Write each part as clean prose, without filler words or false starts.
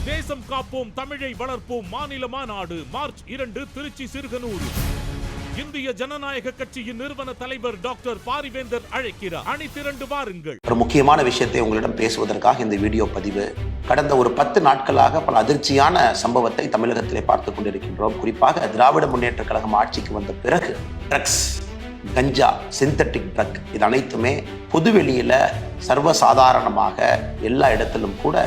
தேசம் காப்போம் தமிழை வளர்ப்போம் மாநில மாநாடு மார்ச் 2 திருச்சி சிறுகனூர். இந்திய ஜனநாயக கட்சியின் நிறுவன தலைவர் டாக்டர் பாரிவேந்தர் அழைக்கிறார். அணி திரண்டு வாருங்கள். ஒரு முக்கியமான விஷயத்தை உங்களிடம் பேசுவதற்காக இந்த வீடியோ பதிவு. கடந்த ஒரு 10 நாட்களாக பல அதிர்ச்சியான சம்பவத்தை தமிழகத்திலே பார்த்துக் கொண்டிருக்கின்றோம். குறிப்பாக திராவிட முன்னேற்ற கழகம் ஆட்சிக்கு வந்த பிறகு ட்ரக்ஸ், கஞ்சா, சிந்தட்டிக் ட்ரக் இது அனைத்துமே பொதுவெளியில சர்வசாதாரணமாக எல்லா இடத்திலும் கூட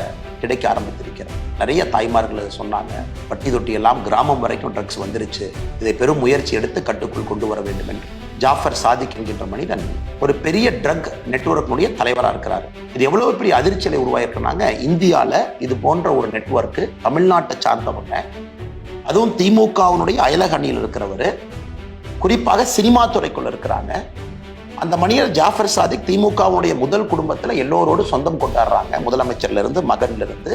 கிடைக்க ஆரம்பித்திருக்கிறது. நிறைய தாய்மார்கள் சொன்னாங்க, பட்டி தொட்டி எல்லாம் கிராமம் வரைக்கும் ட்ரக்ஸ் வந்துருச்சு, இதை பெரும் முயற்சி எடுத்து கட்டுக்குள் கொண்டு வர வேண்டும் என்று. ஜாஃபர் சாதிக் என்கின்ற மனிதன் ஒரு பெரிய ட்ரக் நெட்வொர்க்குடைய தலைவராக இருக்கிறார். இது எவ்வளவு பெரிய அதிர்ச்சியை உருவாயிருக்கிறாங்க. இந்தியாவில் இது போன்ற ஒரு நெட்வொர்க்கு தமிழ்நாட்டை சார்ந்தவங்க, அதுவும் திமுகவினுடைய அயலக அணியில் இருக்கிறவர், குறிப்பாக சினிமா துறைக்குள்ள இருக்கிறாங்க. அந்த மனிதர் ஜாஃபர் சாதிக் திமுகவுடைய முதல் குடும்பத்தில் எல்லோரோடு சொந்தம் கொண்டாடுறாங்க. முதலமைச்சர்ல இருந்து மகன்ல இருந்து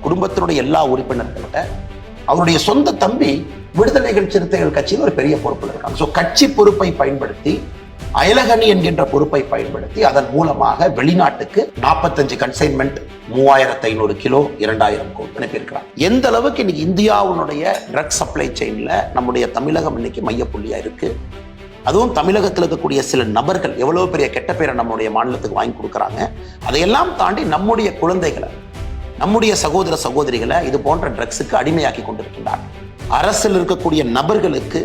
குடும்பத்தினுடைய எல்லா உறுப்பினர்கள்ட்ட. அவருடைய சொந்த தம்பி விடுதலைகள் சிறுத்தைகள் கட்சியில் ஒரு பெரிய பொறுப்பில் இருக்காங்க. ஸோ கட்சி பொறுப்பை பயன்படுத்தி, அயலகணி என்கின்ற பொறுப்பை பயன்படுத்தி அதன் மூலமாக வெளிநாட்டுக்கு 45 கன்சைன்மெண்ட், 3500 கிலோ, 2000 கோடி அனுப்பியிருக்கிறாங்க. எந்த அளவுக்கு இன்னைக்கு இந்தியாவுடைய ட்ரக் சப்ளை செயின்ல நம்முடைய தமிழகம் இன்னைக்கு மையப்புள்ளியா இருக்கு. அதுவும் தமிழகத்தில் இருக்கக்கூடிய சில நபர்கள் எவ்வளவு பெரிய கெட்ட பேரை நம்முடைய மாநிலத்துக்கு வாங்கி கொடுக்குறாங்க. அதையெல்லாம் தாண்டி நம்முடைய குழந்தைகளை, நம்முடைய சகோதர சகோதரிகளை இது போன்ற ட்ரக்ஸுக்கு அடிமையாக்கி கொண்டிருக்கின்றார். அரசில் இருக்கக்கூடிய நபர்களுக்கு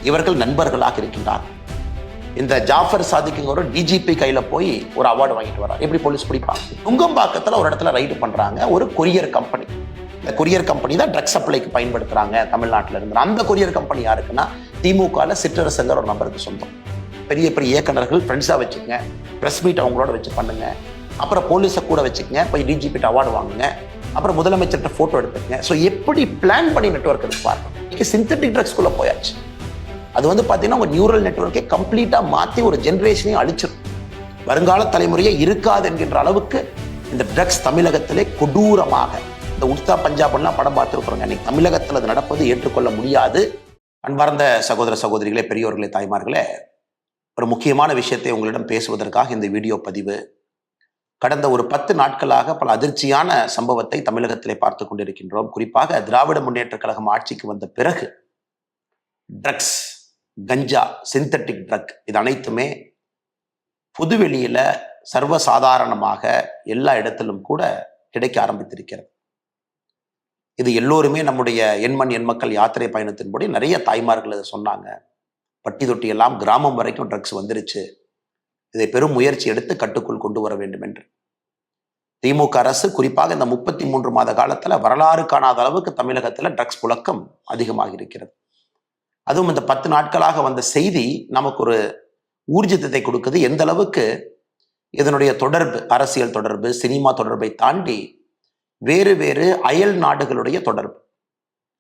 இவர்கள் நண்பர்களாக இருக்கின்றார். இந்த ஜாஃபர் சாதிக்குங்கிற டிஜிபி கையில போய் ஒரு அவார்டு வாங்கிட்டு வர்றார். எப்படி போலீஸ் பிடிப்பாங்க? நுங்கம்பாக்கத்தில் ஒரு இடத்துல ரைடு பண்றாங்க. ஒரு கொரியர் கம்பெனி, இந்த கொரியர் கம்பெனி தான் ட்ரக் சப்ளைக்கு பயன்படுத்துறாங்க தமிழ்நாட்டில் இருந்து. அந்த கொரியர் கம்பெனி யாருக்குன்னா திமுகவில் சிற்றரசங்கிற ஒரு நபருக்கு சொந்தம். பெரிய பெரிய இயக்குநர்கள் ஃப்ரெண்ட்ஸாக வச்சுக்கங்க, ப்ரெஸ் மீட் அவங்களோட வச்சு பண்ணுங்க, அப்புறம் போலீஸை கூட வச்சுக்கங்க, போய் டிஜிபிட்ட அவார்டு வாங்குங்க, அப்புறம் முதலமைச்சர்கிட்ட ஃபோட்டோ எடுத்துக்கங்க. ஸோ எப்படி பிளான் பண்ணி நெட்வொர்க் இருப்பாங்க. இன்னைக்கு சிந்தட்டிக் ட்ரக்ஸ்குள்ளே போயாச்சு. அது பார்த்தீங்கன்னா ஒரு நியூரல் நெட்வொர்க்கை கம்ப்ளீட்டாக மாற்றி ஒரு ஜென்ரேஷனையும் அழிச்சிடும். வருங்கால தலைமுறையே இருக்காது என்கின்ற அளவுக்கு இந்த ட்ரக்ஸ் தமிழகத்திலே கொடூரமாக, இந்த உட்தா பஞ்சாப்லாம் படம் பார்த்துருக்குறோங்க. இன்னைக்கு தமிழகத்தில் அது நடப்பது ஏற்றுக்கொள்ள முடியாது. அன்பார்ந்த சகோதர சகோதரிகளே, பெரியோர்களே, தாய்மார்களே, ஒரு முக்கியமான விஷயத்தை உங்களிடம் பேசுவதற்காக இந்த வீடியோ பதிவு. கடந்த ஒரு 10 நாட்களாக பல அதிர்ச்சியான சம்பவத்தை தமிழகத்திலே பார்த்துக் கொண்டிருக்கின்றோம். குறிப்பாக திராவிட முன்னேற்ற கழகம் ஆட்சிக்கு வந்த பிறகு ட்ரக்ஸ், கஞ்சா, சிந்தட்டிக் ட்ரக் இது அனைத்துமே பொதுவெளியில சர்வசாதாரணமாக எல்லா இடத்திலும் கூட கிடைக்க ஆரம்பித்திருக்கிறது. இது எல்லோருமே நம்முடைய எண்மண் எண்மக்கள் யாத்திரை பயணத்தின்படி நிறைய தாய்மார்கள் அதை சொன்னாங்க. பட்டி தொட்டி எல்லாம் கிராமம் வரைக்கும் ட்ரக்ஸ் வந்துருச்சு, இதை பெரும் முயற்சி எடுத்து கட்டுக்குள் கொண்டு வர வேண்டும் என்று. திமுக அரசு குறிப்பாக இந்த 33 மாத காலத்துல வரலாறு காணாத அளவுக்கு தமிழகத்துல ட்ரக்ஸ் புழக்கம் அதிகமாக இருக்கிறது. அதுவும் இந்த 10 நாட்களாக வந்த செய்தி நமக்கு ஒரு ஊர்ஜிதத்தை கொடுக்குது. எந்த அளவுக்கு இதனுடைய தொடர்பு, அரசியல் தொடர்பு, சினிமா தொடர்பை தாண்டி வேறு வேறு அயல் நாடுகளுடைய தொடர்பு.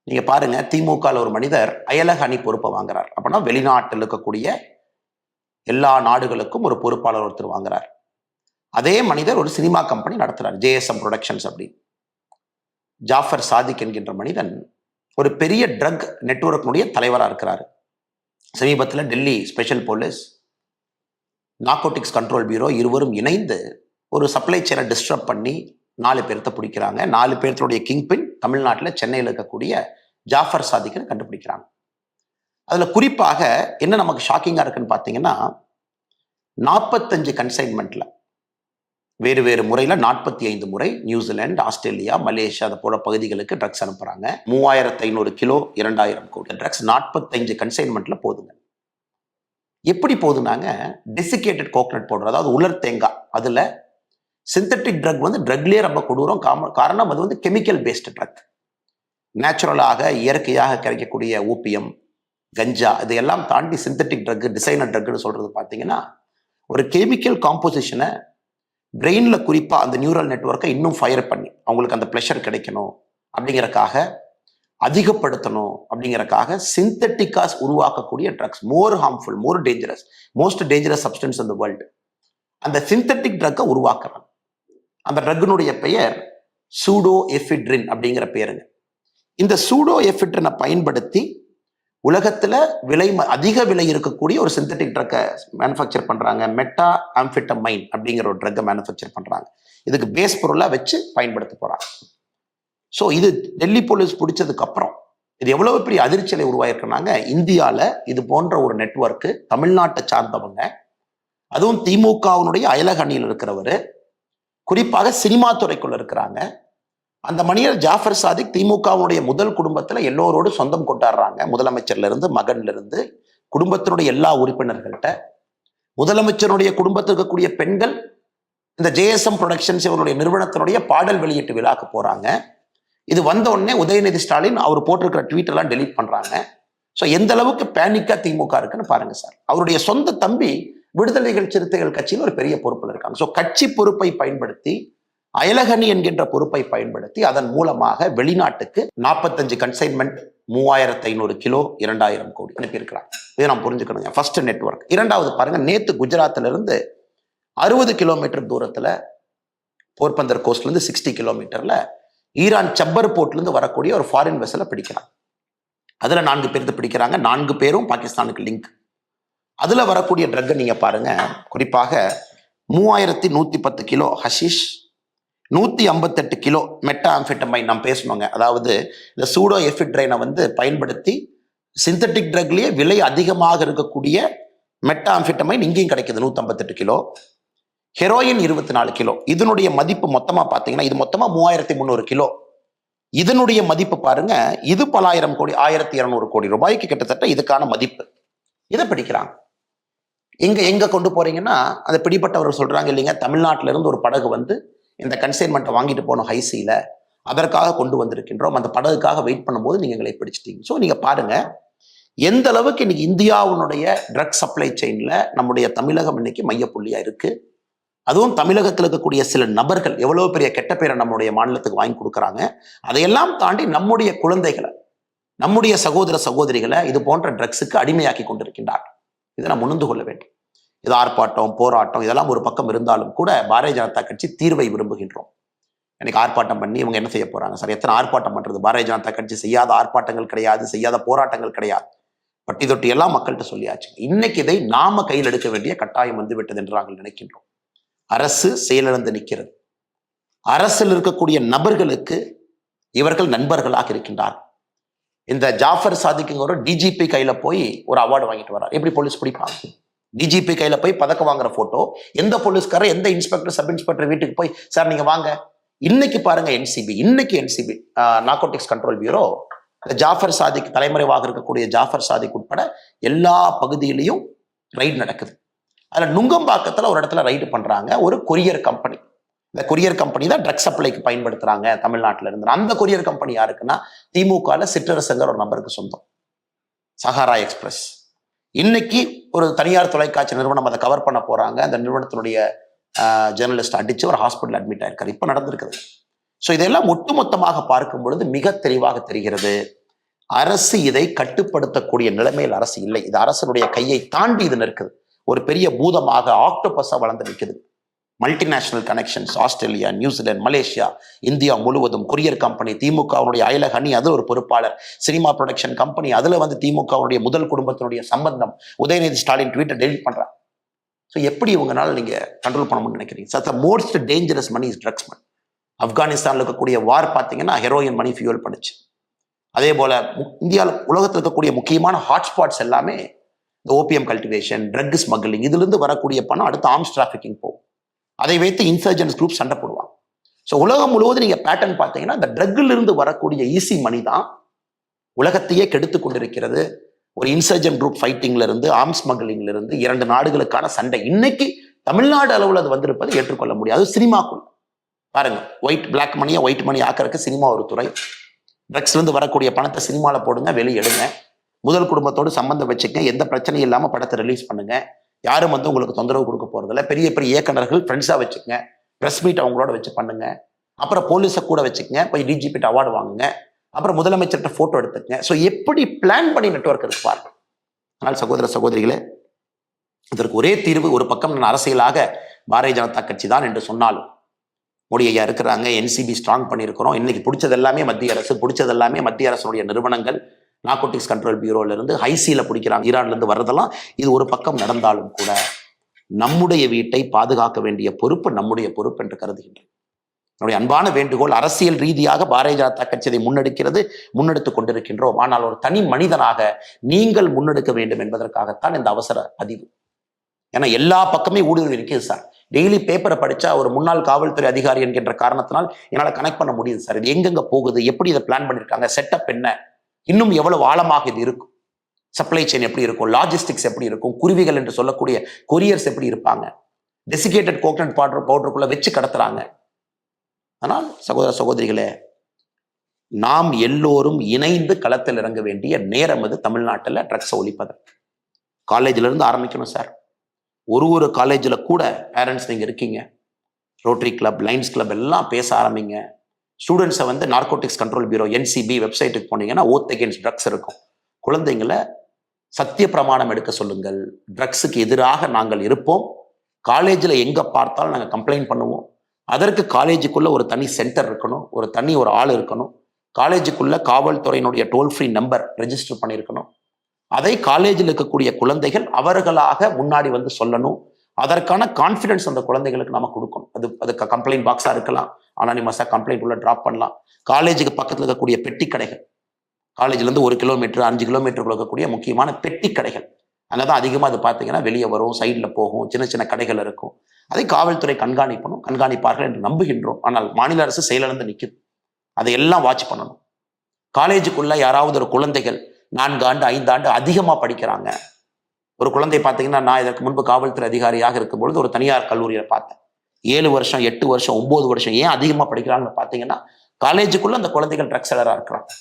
நீங்க பாருங்க, திமுக ஒரு மனிதர் அயலக அணி பொறுப்பை வாங்குறார். அப்படின்னா வெளிநாட்டில் இருக்கக்கூடிய எல்லா நாடுகளுக்கும் ஒரு பொறுப்பாளர் ஒருத்தர் வாங்குறார். அதே மனிதர் ஒரு சினிமா கம்பெனி நடத்துறார், JSM ப்ரொடக்ஷன்ஸ் அப்படி. ஜாஃபர் சாதிக் என்கின்ற மனிதன் ஒரு பெரிய ட்ரக் நெட்வொர்க்கினுடைய தலைவராக இருக்கிறார். சமீபத்தில் Delhi special police, narcotics control bureau இருவரும் இணைந்து ஒரு சப்ளை செயினை டிஸ்டர்ப் பண்ணி 4 பேர்த்த பிடிக்கிறாங்க. 4 பேர்த்தோடைய கிங்பின் தமிழ்நாட்டில் சென்னையில் இருக்கக்கூடிய ஜாஃபர் சாதிக்கை கண்டுபிடிக்கிறாங்க. அதுல குறிப்பாக என்ன நமக்கு ஷாக்கிங்கா இருக்குன்னு பார்த்தீங்கன்னா, 45 கன்சைன்மெண்ட்ல வேறு வேறு முறையில் 45 முறை நியூசிலாந்து, ஆஸ்திரேலியா, மலேசியா அது போல பகுதிகளுக்கு ட்ரக்ஸ் அனுப்புறாங்க. 3500 கிலோ, 2000 கோடி ட்ரக்ஸ் 45 கன்சைன்மெண்ட்ல போதுங்க. எப்படி போதுனாங்க, டெசிகேட்டட் கோகனட் பவுடர், அதாவது உலர் தேங்காய், அதுல சிந்தட்டிக் ட்ரக் ட்ரக்லேயே ரொம்ப கொடூரம். காரணம் அது கெமிக்கல் பேஸ்டு ட்ரக். நேச்சுரலாக இயற்கையாக கிடைக்கக்கூடிய ஓபியம், கஞ்சா இதையெல்லாம் தாண்டி சிந்தட்டிக் ட்ரக், டிசைனர் ட்ரக்னு சொல்றது பார்த்தீங்கன்னா ஒரு கெமிக்கல் காம்போசிஷனை பிரெயின்ல, குறிப்பா அந்த நியூரல் நெட்வொர்க்கை இன்னும் ஃபயர் பண்ணி அவங்களுக்கு அந்த ப்ளஷர் கிடைக்கணும் அப்படிங்கறக்காக, அதிகப்படுத்தணும் அப்படிங்கறக்காக சிந்தட்டிக்கா உருவாக்கக்கூடிய drugs, more harmful, more dangerous, most dangerous substance in the world. அந்த சிந்தட்டிக் ட்ரக்கை உருவாக்குறாங்க. அந்த ட்ரக்கினுடைய பெயர் சூடோ எஃபிட்ரின் அப்படிங்கிற பேருங்க. இந்த சூடோ எஃபிட்ரினை பயன்படுத்தி உலகத்துல அதிக விலை இருக்கக்கூடிய ஒரு சிந்தட்டிக் ட்ரக்கை மேனுஃபேக்சர் பண்றாங்க. மெட்டா ஆம்ஃபெட்டமைன் அப்படிங்கிற ஒரு ட்ரக்கை மேனுஃபேக்சர் பண்றாங்க. இதுக்கு பேஸ் பொருளா வச்சு பயன்படுத்த போறாங்க. ஸோ இது டெல்லி போலீஸ் பிடிச்சதுக்கு அப்புறம் இது எவ்வளவு பெரிய அதிர்ச்சியை உருவாயிருக்குனாங்க. இந்தியாவில் இது போன்ற ஒரு நெட்வொர்க்கு தமிழ்நாட்டை சார்ந்தவங்க, அதுவும் திமுகவினுடைய அயலக அணியில் இருக்கிறவர், குறிப்பாக சினிமா துறைக்குள்ள இருக்கிறாங்க. அந்த மனிதர் ஜாஃபர் சாதிக் திமுகவுடைய முதல் குடும்பத்தில் எல்லோரோடு சொந்தம் கொண்டாடுறாங்க. முதலமைச்சர்ல இருந்து மகன்ல இருந்து குடும்பத்தினுடைய எல்லா உறுப்பினர்கள்ட்ட. முதலமைச்சருடைய குடும்பத்தில் இருக்கக்கூடிய பெண்கள் இந்த ஜேஎஸ்எம் புரொடக்ஷன்ஸ் இவருடைய நிறுவனத்தினுடைய பாடல் வெளியீட்டு விழாக்கு போறாங்க. இது வந்த உடனே உதயநிதி ஸ்டாலின் அவர் போட்டிருக்கிற ட்வீட் எல்லாம் டெலீட் பண்றாங்க. ஸோ எந்த அளவுக்கு பேனிக்கா திமுக இருக்குன்னு பாருங்க சார். அவருடைய சொந்த தம்பி விடுதலைகள் சிறுத்தைகள் கட்சியில் ஒரு பெரிய பொறுப்பில் இருக்காங்க. ஸோ கட்சி பொறுப்பை பயன்படுத்தி, அயலகணி என்கின்ற பொறுப்பை பயன்படுத்தி அதன் மூலமாக வெளிநாட்டுக்கு 45 கன்சைன்மெண்ட், 3500 கிலோ, 2000 கோடி அனுப்பியிருக்கிறாங்க. இதை நாம் புரிஞ்சுக்கணுங்க. First network. இரண்டாவது பாருங்க, நேத்து குஜராத்ல இருந்து 60 கிலோமீட்டர் தூரத்துல, போர்பந்தர் கோஸ்ட்ல இருந்து 60 கிலோமீட்டர்ல ஈரான் சப்பர் போர்ட்ல இருந்து வரக்கூடிய ஒரு ஃபாரின் வெசலை பிடிக்கிறாங்க. அதுல 4 பேர் பிடிக்கிறாங்க. 4 பேரும் பாகிஸ்தானுக்கு லிங்க். அதுல வரக்கூடிய ட்ரக்கை நீங்க பாருங்க. குறிப்பாக 3110 kilo hashish, 158 kilo meta amphetamine. நாம் பேசணுங்க. அதாவது இந்த சூடோ எஃபிட்ரைனை பயன்படுத்தி சிந்தட்டிக் ட்ரக்லயே விலை அதிகமாக இருக்கக்கூடிய மெட்டா ஆம்ஃபெட்டமைன் இங்கேயும் கிடைக்குது. 158 கிலோ. Heroin 24 kilo. இதனுடைய மதிப்பு மொத்தமா பாத்தீங்கன்னா, இது மொத்தமா 3300 கிலோ. இதனுடைய மதிப்பு பாருங்க, இது பல ஆயிரம் கோடி, 1200 கோடி ரூபாய்க்கு கிட்டத்தட்ட இதுக்கான மதிப்பு. இதை பிடிக்கிறாங்க. எங்க கொண்டு போறீங்கன்னா, அந்த பிடிப்பட்டவர் சொல்றாங்க இல்லைங்க, தமிழ்நாட்டில இருந்து ஒரு படகு இந்த கன்சைன்மெண்ட்டை வாங்கிட்டு போனோம் ஹைசியில, அதற்காக கொண்டு வந்திருக்கின்றோம், அந்த படகுக்காக வெயிட் பண்ணும்போது நீங்க எங்களை பிடிச்சிட்டீங்க. ஸோ நீங்க பாருங்க எந்த அளவுக்கு இன்னைக்கு இந்தியாவுடைய ட்ரக் சப்ளை செயின்ல நம்முடைய தமிழகம் இன்னைக்கு மையப்புள்ளியா இருக்கு. அதுவும் தமிழகத்தில் இருக்கக்கூடிய சில நபர்கள் எவ்வளவு பெரிய கெட்ட பேரை நம்முடைய மாநிலத்துக்கு வாங்கி கொடுக்குறாங்க. அதையெல்லாம் தாண்டி நம்முடைய குழந்தைகளை, நம்முடைய சகோதர சகோதரிகளை இது போன்ற ட்ரக்ஸுக்கு அடிமையாக்கி கொண்டிருக்கின்றார். இதை நாம் உணர்ந்து கொள்ள வேண்டும். இது ஆர்ப்பாட்டம், போராட்டம் இதெல்லாம் ஒரு பக்கம் இருந்தாலும் கூட பாரதிய ஜனதா கட்சி தீர்வை விரும்புகின்றோம். எனக்கு ஆர்ப்பாட்டம் பண்ணி இவங்க என்ன செய்ய போறாங்க சார்? எத்தனை ஆர்ப்பாட்டம் பண்றது? பாரதிய ஜனதா கட்சி செய்யாத ஆர்ப்பாட்டங்கள் கிடையாது, செய்யாத போராட்டங்கள் கிடையாது. பட்டி தொட்டி எல்லாம் மக்கள்கிட்ட சொல்லியாச்சு. இன்னைக்கு இதை நாம கையில் எடுக்க வேண்டிய கட்டாயம் வந்துவிட்டது என்று நாங்கள் நினைக்கின்றோம். அரசு செயலிழந்து நிற்கிறது. அரசில் இருக்கக்கூடிய நபர்களுக்கு இவர்கள் நண்பர்களாக இருக்கின்றார். இந்த ஜாஃபர் சாதிக்குங்கிற டிஜிபி கையில போய் ஒரு அவார்டு வாங்கிட்டு வர்றார். எப்படி போலீஸ் பிடிப்பாங்க? டிஜிபி கையில போய் பதக்கம் வாங்குற போட்டோ, எந்த போலீஸ்காரர் எந்த இன்ஸ்பெக்டர் சப் இன்ஸ்பெக்டர் வீட்டுக்கு போய் சார் நீங்க வாங்க. இன்னைக்கு பாருங்க NCB narcotics control bureau Jaffer Sadiq தலைமறைவாக இருக்கக்கூடிய ஜாஃபர் சாதிக் உட்பட எல்லா பகுதியிலையும் ரைடு நடக்குது. அதுல நுங்கம்பாக்கத்துல ஒரு இடத்துல ரைடு பண்றாங்க. ஒரு கொரியர் கம்பெனி. இந்த கொரியர் கம்பெனி தான் ட்ரக் சப்ளைக்கு பயன்படுத்துறாங்க தமிழ்நாட்டில இருந்து. அந்த கொரியர் கம்பெனி யாருக்குன்னா திமுகல சிற்றரசங்கர் ஒரு நபருக்கு சொந்தம், சஹாரா எக்ஸ்பிரஸ். இன்னைக்கு ஒரு தனியார் தொலைக்காட்சி நிறுவனம் அதை கவர் பண்ண போறாங்க. அந்த நிறுவனத்தினுடைய ஜேர்னலிஸ்ட் அடிச்சு ஒரு ஹாஸ்பிட்டல் அட்மிட் ஆயிருக்காரு. இப்ப நடந்திருக்குது. ஸோ இதெல்லாம் ஒட்டுமொத்தமாக பார்க்கும் பொழுது மிக தெளிவாக தெரிகிறது, அரசு இதை கட்டுப்படுத்தக்கூடிய நிலைமையில் அரசு இல்லை. இது அரசனுடைய கையை தாண்டி இது நிற்குது. ஒரு பெரிய பூதமாக ஆக்டோபஸா வளர்ந்து நிற்குது. Multinational connections, Australia, New Zealand, Malaysia, India முழுவதும் கொரியர் கம்பெனி, திமுகவுடைய அயலக அணி, அதில் ஒரு பொறுப்பாளர், சினிமா ப்ரொடக்ஷன் கம்பெனி, அதுல திமுகவுடைய முதல் குடும்பத்தினுடைய சம்பந்தம். உதயநிதி ஸ்டாலின் ட்வீட்டை டெலிட் பண்றாங்க. ஸோ எப்படி இவங்கனால நீங்க கண்ட்ரோல் பண்ண முடியும்னு நினைக்கிறீங்க? சத்த most dangerous money is drugs money. ஆப்கானிஸ்தான்ல இருக்கக்கூடிய வார் பார்த்தீங்கன்னா ஹெரோயின் மணி ஃபியூல் பண்ணுச்சு. அதே போல இந்தியாவில் உலகத்தில் இருக்கக்கூடிய முக்கியமான ஹாட்ஸ்பாட்ஸ் எல்லாமே இந்த ஓபிஎம் கல்டிவேஷன், ட்ரக் ஸ்மக்லிங், இதுல இருந்து வரக்கூடிய பணம் அடுத்து ஆர்ம்ஸ் டிராஃபிக்கிங் போகும். அதை வைத்து இன்சர்ஜென்ட்ஸ் குரூப் சண்டை போடுவாங்க. ஸோ உலகம் முழுவதும் நீங்க பேட்டர்ன் பார்த்தீங்கன்னா இந்த ட்ரக்ல இருந்து வரக்கூடிய ஈஸி மணி தான் உலகத்தையே கெடுத்து கொண்டிருக்கிறது. ஒரு இன்சர்ஜென்ட் குரூப் ஃபைட்டிங்ல இருந்து, ஆர்ம்ஸ் ஸ்மக்லிங்ல இருந்து 2 நாடுகளுக்கான சண்டை. இன்னைக்கு தமிழ்நாடு அளவில் அது வந்திருப்பது ஏற்றுக்கொள்ள முடியாது. சினிமாக்குள் பாருங்க, பிளாக் மணியை ஒயிட் மணி ஆக்கிறதுக்கு சினிமா ஒரு துறை. ட்ரக்ஸ்ல இருந்து வரக்கூடிய பணத்தை சினிமால போடுங்க, வெளியெடுங்க, முதல் குடும்பத்தோடு சம்பந்தம் வச்சுக்க, எந்த பிரச்சனையும் இல்லாம படத்தை ரிலீஸ் பண்ணுங்க, யாரும் உங்களுக்கு தொந்தரவு கொடுக்க போறதில்ல. பெரிய பெரிய இயக்குநர்கள் ஃப்ரெண்ட்ஸா வச்சுக்கங்க, பிரஸ் மீட் அவங்களோட வச்சு பண்ணுங்க, அப்புறம் போலீஸை கூட வச்சுக்கங்க, போய் டிஜிபிட்ட அவார்டு வாங்குங்க, அப்புறம் முதலமைச்சர்கிட்ட போட்டோ எடுத்துக்கங்க. ஸோ எப்படி பிளான் பண்ணி நெட்வொர்க் இருக்கு பாருங்க. ஆனால் சகோதர சகோதரிகளே, இதற்கு ஒரே தீர்வு. ஒரு பக்கம் நான் அரசியலாக பாரதிய ஜனதா கட்சி தான் என்று சொன்னாலும், மோடி ஐயா இருக்கிறாங்க, என்சிபி ஸ்ட்ராங் பண்ணியிருக்கிறோம். இன்னைக்கு பிடிச்சது எல்லாமே மத்திய அரசு, பிடிச்சது எல்லாமே மத்திய அரசுடைய நிறுவனங்கள், நார்கோட்டிக்ஸ் கண்ட்ரோல் பியூரோல இருந்து ஹைசியில பிடிக்கிறாங்க, ஈரான்ல இருந்து வர்றதெல்லாம். இது ஒரு பக்கம் நடந்தாலும் கூட நம்முடைய வீட்டை பாதுகாக்க வேண்டிய பொறுப்பு நம்முடைய பொறுப்பு என்று கருதுகின்றேன். என்னுடைய அன்பான வேண்டுகோள், அரசியல் ரீதியாக பாரதிய ஜனதா கட்சி அதை முன்னெடுத்துக் கொண்டிருக்கின்றோம். ஆனால் ஒரு தனி மனிதனாக நீங்கள் முன்னெடுக்க வேண்டும் என்பதற்காகத்தான் இந்த அவசர பதிவு. ஏன்னா எல்லா பக்கமே ஊடுருவி இருக்குது சார். டெய்லி பேப்பரை படிச்சா ஒரு முன்னாள் காவல்துறை அதிகாரி என்கின்ற காரணத்தினால் என்னால் கனெக்ட் பண்ண முடியுது சார். இது எங்கெங்க போகுது, எப்படி இதை பிளான் பண்ணியிருக்காங்க, செட்டப் என்ன, இன்னும் எவ்வளவு ஆழமாக இது இருக்கும், சப்ளை செயின் எப்படி இருக்கும், லாஜிஸ்டிக்ஸ் எப்படி இருக்கும், குருவிகள் என்று சொல்லக்கூடிய கொரியர்ஸ் எப்படி இருப்பாங்க, டெசிகேட்டட் கோகனட் பவுடருக்குள்ள வச்சு கடத்துறாங்க. ஆனால் சகோதர சகோதரிகளே, நாம் எல்லோரும் இணைந்து களத்தில் இறங்க வேண்டிய நேரம் அது தமிழ்நாட்டில் ட்ரக்ஸை ஒழிப்பதற்கு. காலேஜில் இருந்து ஆரம்பிக்கணும் சார். ஒரு காலேஜில் கூட பேரண்ட்ஸ் நீங்கள் இருக்கீங்க, ரோட்டரி கிளப், லைன்ஸ் கிளப் எல்லாம் பேச ஆரம்பிங்க. ஸ்டூடெண்ட்ஸை வந்து நார்கோட்டிக்ஸ் கண்ட்ரோல் பியூரோ NCB வெப்சைட்டுக்கு போனீங்கன்னா ஓத் அகேன்ஸ்ட் ட்ரக்ஸ் இருக்கும். குழந்தைங்களை சத்திய பிரமாணம் எடுக்க சொல்லுங்கள். ட்ரக்ஸுக்கு எதிராக நாங்கள் இருப்போம். காலேஜில் எங்கே பார்த்தாலும் நாங்கள் கம்ப்ளைண்ட் பண்ணுவோம். அதற்கு காலேஜுக்குள்ள ஒரு தனி சென்டர் இருக்கணும், ஒரு ஆள் இருக்கணும். காலேஜுக்குள்ள காவல்துறையினுடைய டோல் ஃப்ரீ நம்பர் ரெஜிஸ்டர் பண்ணியிருக்கணும். அதை காலேஜில் இருக்கக்கூடிய குழந்தைகள் அவர்களாக முன்னாடி வந்து சொல்லணும். அதற்கான கான்ஃபிடன்ஸ் அந்த குழந்தைகளுக்கு நம்ம கொடுக்கணும். அதுக்கு கம்ப்ளைண்ட் பாக்ஸாக இருக்கலாம், அனானிமஸாக கம்ப்ளைண்ட் உள்ள ட்ராப் பண்ணலாம். காலேஜுக்கு பக்கத்தில் இருக்கக்கூடிய பெட்டி கடைகள், காலேஜ்லேருந்து 1 கிலோமீட்டர் 5 கிலோமீட்டருக்குள்ள இருக்கக்கூடிய முக்கியமான பெட்டி கடைகள், அங்கே தான் அதிகமாக அது பார்த்தீங்கன்னா வெளியே வரும், சைடில் போகும், சின்ன சின்ன கடைகள் இருக்கும். அதை காவல்துறை கண்காணிப்பார்கள் என்று நம்புகின்றோம். ஆனால் மாநில அரசு செயலிழந்து நிற்குது. அதையெல்லாம் வாட்ச் பண்ணணும். காலேஜுக்குள்ள யாராவது ஒரு குழந்தைகள் 4 ஆண்டு 5 ஆண்டு அதிகமாக படிக்கிறாங்க. ஒரு குழந்தை பார்த்தீங்கன்னா, நான் இதற்கு முன்பு காவல்துறை அதிகாரியாக இருக்கும்பொழுது ஒரு தனியார் கல்லூரியில் பார்த்தேன். 7 வருஷம் 8 வருஷம் 9 வருஷம் ஏன் அதிகமாக படிக்கிறாங்கன்னு பார்த்தீங்கன்னா, காலேஜுக்குள்ள அந்த குழந்தைகள் ட்ரக்ஸ் செல்லராக இருக்கிறாங்க.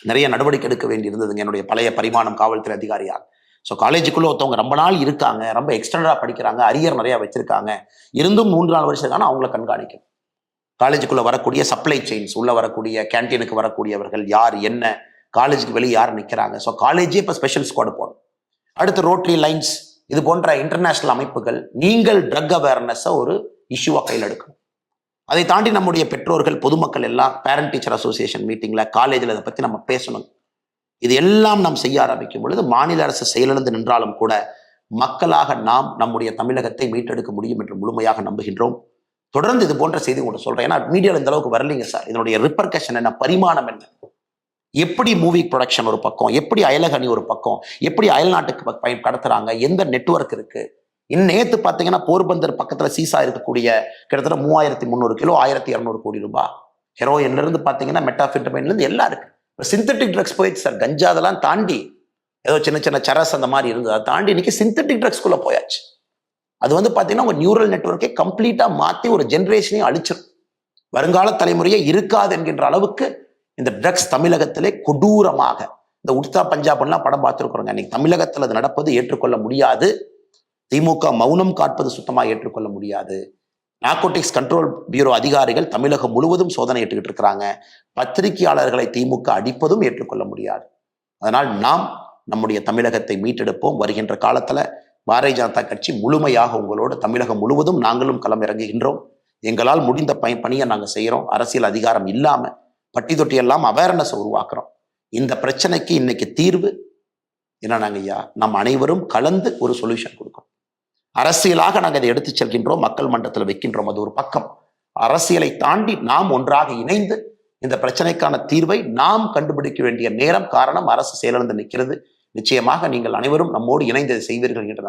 நிறைய நடவடிக்கை எடுக்க வேண்டி இருந்ததுங்க என்னுடைய பழைய பரிமாணம் காவல்துறை அதிகாரியாக. ஸோ காலேஜுக்குள்ள ஒருத்தவங்க ரொம்ப நாள் இருக்காங்க, ரொம்ப எக்ஸ்டெண்டடாக படிக்கிறாங்க, அரியர் நிறையா வச்சிருக்காங்க, இருந்தும் 3-4 வருஷத்துக்கான அவங்கள கண்காணிக்கும். காலேஜுக்குள்ள வரக்கூடிய சப்ளை செயின்ஸ், உள்ள வரக்கூடிய கேன்டீனுக்கு வரக்கூடியவர்கள் யார், என்ன, காலேஜுக்கு வெளியே யார் நிற்கிறாங்க. ஸோ காலேஜே இப்போ ஸ்பெஷல் ஸ்குவாட் போடும். அடுத்து ரோட்டரி, லைன்ஸ், இது போன்ற இன்டர்நேஷனல் அமைப்புகள் நீங்கள் ட்ரக் அவேர்னஸை ஒரு இஷ்யூவாக கையில் எடுக்கணும். அதை தாண்டி நம்முடைய பெற்றோர்கள், பொதுமக்கள் எல்லாம் பேரண்ட் டீச்சர் அசோசியேஷன் மீட்டிங்கில், காலேஜில் இதை பற்றி நம்ம பேசணும். இது எல்லாம் நாம் செய்ய ஆரம்பிக்கும் பொழுது மாநில அரசு செயலிழந்து நின்றாலும் கூட மக்களாக நாம் நம்முடைய தமிழகத்தை மீட்டெடுக்க முடியும் என்று முழுமையாக நம்புகின்றோம். தொடர்ந்து இது போன்ற செய்தி உங்கள்கிட்ட சொல்கிறேன். ஏன்னா மீடியாவில் இந்த அளவுக்கு வரலைங்க சார். இதனுடைய ரிப்பர்கஷன் என்ன, பரிமாணம் என்ன, எப்படி மூவி ப்ரொடக்ஷன் ஒரு பக்கம், எப்படி அயலகணி ஒரு பக்கம், எப்படி அயல்நாட்டுக்கு கடத்துறாங்க, எந்த நெட்வொர்க் இருக்கு. நேற்று பார்த்தீங்கன்னா போர்பந்தர் பக்கத்தில் சீசா இருக்கக்கூடிய கிட்டத்தட்ட 3300 கிலோ 1200 கோடி ரூபாய் ஹெரோயின்ல இருந்து பார்த்தீங்கன்னா மெட்டாஃபெட்டமைன்லேருந்து எல்லாம் இருக்கு. சிந்தட்டிக் ட்ரக்ஸ் போயிடுச்சு சார். கஞ்சா அதெல்லாம் தாண்டி ஏதோ சின்ன சின்ன சரஸ் அந்த மாதிரி இருந்தது, அதை தாண்டி இன்னைக்கு சிந்தட்டிக் ட்ரக்ஸ்குள்ளே போயாச்சு. அது வந்து பார்த்தீங்கன்னா உங்கள் நியூரல் நெட்வொர்க்கை கம்ப்ளீட்டாக மாற்றி ஒரு ஜென்ரேஷனையும் அழிச்சிடும். வருங்கால தலைமுறையே இருக்காது என்கின்ற அளவுக்கு இந்த ட்ரக்ஸ் தமிழகத்திலே கொடூரமாக, இந்த உடுத்தா பஞ்சாப்லாம் படம் பார்த்துருக்குறோங்க. இன்னைக்கு தமிழகத்தில் அது நடப்பது ஏற்றுக்கொள்ள முடியாது. திமுக மௌனம் காட்பது சுத்தமாக ஏற்றுக்கொள்ள முடியாது. நார்கோட்டிக்ஸ் கண்ட்ரோல் பியூரோ அதிகாரிகள் தமிழகம் முழுவதும் சோதனை ஏற்றுக்கிட்டு இருக்கிறாங்க. பத்திரிகையாளர்களை திமுக அடிப்பதும் ஏற்றுக்கொள்ள முடியாது. அதனால் நாம் நம்முடைய தமிழகத்தை மீட்டெடுப்போம். வருகின்ற காலத்தில் பாரதிய ஜனதா கட்சி முழுமையாக உங்களோடு தமிழகம் முழுவதும் நாங்களும் களம் இறங்குகின்றோம். எங்களால் முடிந்த பணியை நாங்கள் செய்கிறோம். அரசியல் அதிகாரம் இல்லாமல் பட்டி தொட்டி எல்லாம் அவேர்னஸ் உருவாக்குறோம். இந்த பிரச்சனைக்கு இன்னைக்கு தீர்வு என்னன்னாங்க ஐயா, நம்ம அனைவரும் கலந்து ஒரு சொல்யூஷன் கொடுக்கணும். அரசியலாக நாங்கள் இதை எடுத்து செல்கின்றோம், மக்கள் மன்றத்தில் வைக்கின்றோம். அது ஒரு பக்கம். அரசியலை தாண்டி நாம் ஒன்றாக இணைந்து இந்த பிரச்சனைக்கான தீர்வை நாம் கண்டுபிடிக்க வேண்டிய நேரம். காரணம், அரசு செயலிழந்து நிற்கிறது. நிச்சயமாக நீங்கள் அனைவரும் நம்மோடு இணைந்து செய்வீர்கள் என்ற